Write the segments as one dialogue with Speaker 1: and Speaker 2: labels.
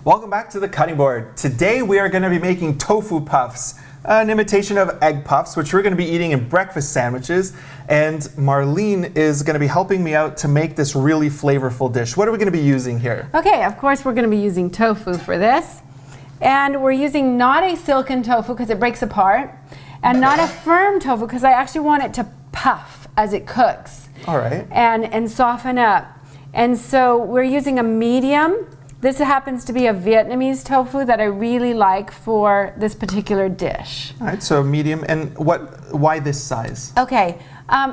Speaker 1: Welcome back to the cutting board. Today we are going to be making tofu puffs, an imitation of egg puffs, which we're going to be eating in breakfast sandwiches. And Marlene is going to be helping me out to make this really flavorful dish. What are we going to be using here?
Speaker 2: Okay, of course we're going to be using tofu for this. And we're using not a silken tofu because it breaks apart, and not a firm tofu because I actually want it to puff as it cooks.
Speaker 1: All right.
Speaker 2: And soften up. And so we're using a medium. This happens to be a Vietnamese tofu that I really like for this particular dish.
Speaker 1: All right, so medium. And why this size?
Speaker 2: Okay,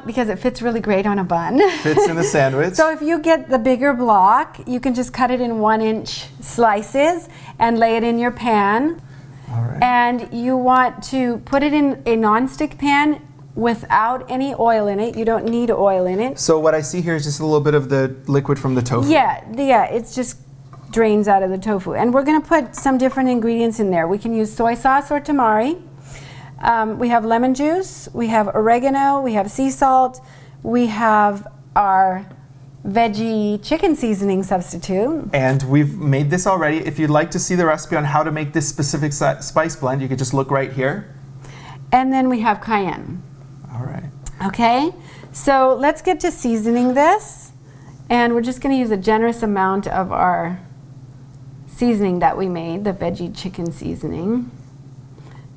Speaker 2: because it fits really great on a bun.
Speaker 1: Fits in a sandwich.
Speaker 2: So if you get the bigger block, you can just cut it in 1-inch slices and lay it in your pan.
Speaker 1: All right.
Speaker 2: And you want to put it in a nonstick pan without any oil in it. You don't need oil in it.
Speaker 1: So what I see here is just a little bit of the liquid from the tofu.
Speaker 2: Yeah, it's just drains out of the tofu. And we're going to put some different ingredients in there. We can use soy sauce or tamari. We have lemon juice, we have oregano, we have sea salt, we have our vege-chicken seasoning substitute.
Speaker 1: And we've made this already. If you'd like to see the recipe on how to make this specific spice blend, you could just look right here.
Speaker 2: And then we have cayenne.
Speaker 1: All right.
Speaker 2: Okay, so let's get to seasoning this. And we're just going to use a generous amount of our seasoning that we made, the vege-chicken seasoning.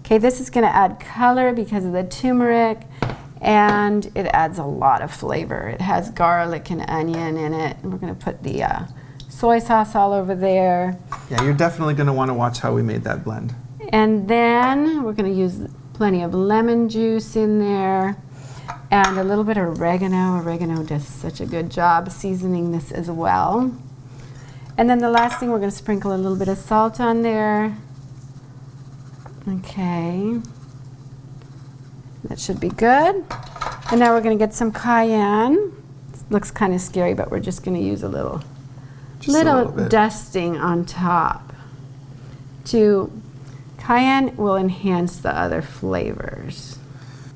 Speaker 2: Okay, this is going to add color because of the turmeric, and it adds a lot of flavor. It has garlic and onion in it. And we're going to put the soy sauce all over there.
Speaker 1: Yeah, you're definitely going to want to watch how we made that blend.
Speaker 2: And then we're going to use plenty of lemon juice in there and a little bit of oregano. Oregano does such a good job seasoning this as well. And then the last thing, we're going to sprinkle a little bit of salt on there. Okay. That should be good. And now we're going to get some cayenne. It looks kind of scary, but we're just going to use a little dusting on top. Cayenne will enhance the other flavors.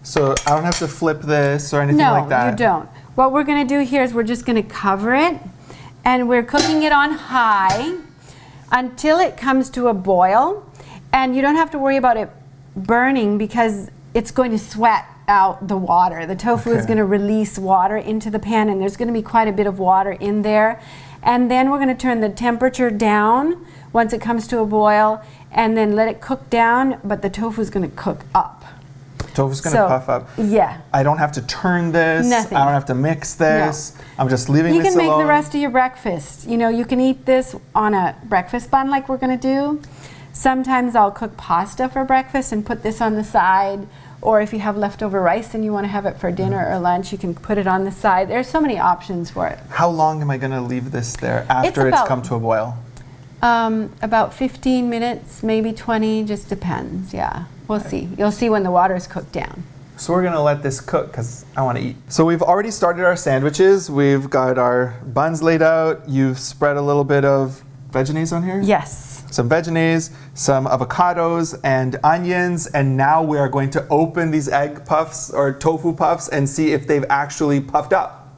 Speaker 1: So I don't have to flip this or anything like that?
Speaker 2: No, you don't. What we're going to do here is we're just going to cover it, and we're cooking it on high until it comes to a boil. And you don't have to worry about it burning because it's going to sweat out the water. The tofu is going to release water into the pan, and there's going to be quite a bit of water in there. And then we're going to turn the temperature down once it comes to a boil, and then let it cook down, but the tofu is going to cook up.
Speaker 1: Tofu's going to puff up.
Speaker 2: Yeah.
Speaker 1: I don't have to turn this.
Speaker 2: Nothing.
Speaker 1: I don't have to mix this. No. I'm just leaving this alone.
Speaker 2: You can make the rest of your breakfast. You know, you can eat this on a breakfast bun like we're going to do. Sometimes I'll cook pasta for breakfast and put this on the side. Or if you have leftover rice and you want to have it for dinner or lunch, you can put it on the side. There's so many options for it.
Speaker 1: How long am I going to leave this there after it's come to a boil?
Speaker 2: About 15 minutes, maybe 20, just depends, yeah. We'll see. You'll see when the water is cooked down.
Speaker 1: So we're going to let this cook because I want to eat. So we've already started our sandwiches. We've got our buns laid out. You've spread a little bit of veggies on here?
Speaker 2: Yes.
Speaker 1: Some veggies, some avocados and onions, and now we are going to open these egg puffs or tofu puffs and see if they've actually puffed up,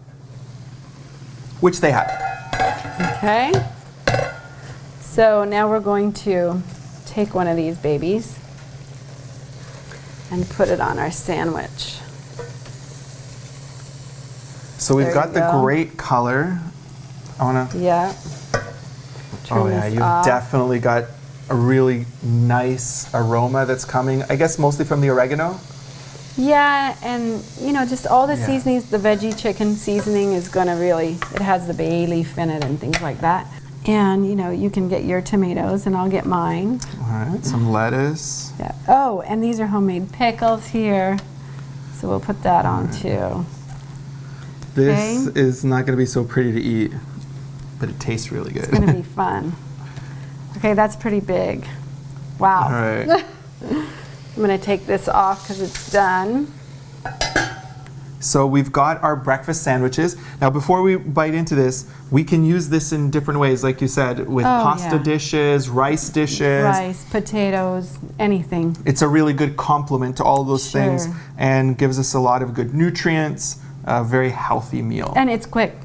Speaker 1: which they have.
Speaker 2: Okay. So now we're going to take one of these babies and put it on our sandwich.
Speaker 1: So we've got the great color. I want to.
Speaker 2: Yeah.
Speaker 1: Oh yeah, you've definitely got a really nice aroma that's coming. I guess mostly from the oregano.
Speaker 2: Yeah, and you know, just all the seasonings. The vege-chicken seasoning is going to really. It has the bay leaf in it and things like that. And you know, you can get your tomatoes, and I'll get mine.
Speaker 1: All right, some lettuce.
Speaker 2: Yeah. Oh, and these are homemade pickles here, so we'll put that on too.
Speaker 1: This is not going to be so pretty to eat, but it tastes really good.
Speaker 2: It's going to be fun. Okay, that's pretty big. Wow.
Speaker 1: All right.
Speaker 2: I'm going to take this off because it's done.
Speaker 1: So we've got our breakfast sandwiches. Now before we bite into this, we can use this in different ways, like you said, with pasta dishes, rice dishes.
Speaker 2: Rice, potatoes, anything.
Speaker 1: It's a really good complement to all of those things and gives us a lot of good nutrients, a very healthy meal.
Speaker 2: And it's quick.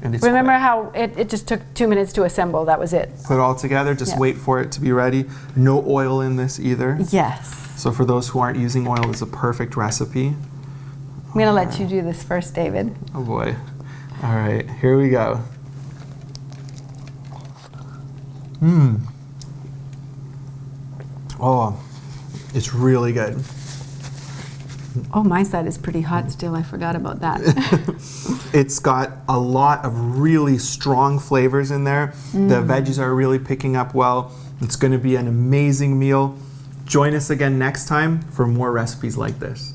Speaker 1: And it's
Speaker 2: Remember
Speaker 1: quick.
Speaker 2: how it just took 2 minutes to assemble? That was it.
Speaker 1: Put it all together, just
Speaker 2: Yeah.
Speaker 1: wait for it to be ready. No oil in this either.
Speaker 2: Yes.
Speaker 1: So for those who aren't using oil, this is a perfect recipe.
Speaker 2: I'm going to let you do this first, David.
Speaker 1: Oh boy. All right, here we go. Oh, it's really good.
Speaker 2: Oh, my side is pretty hot still. I forgot about that.
Speaker 1: It's got a lot of really strong flavors in there. The veggies are really picking up well. It's going to be an amazing meal. Join us again next time for more recipes like this.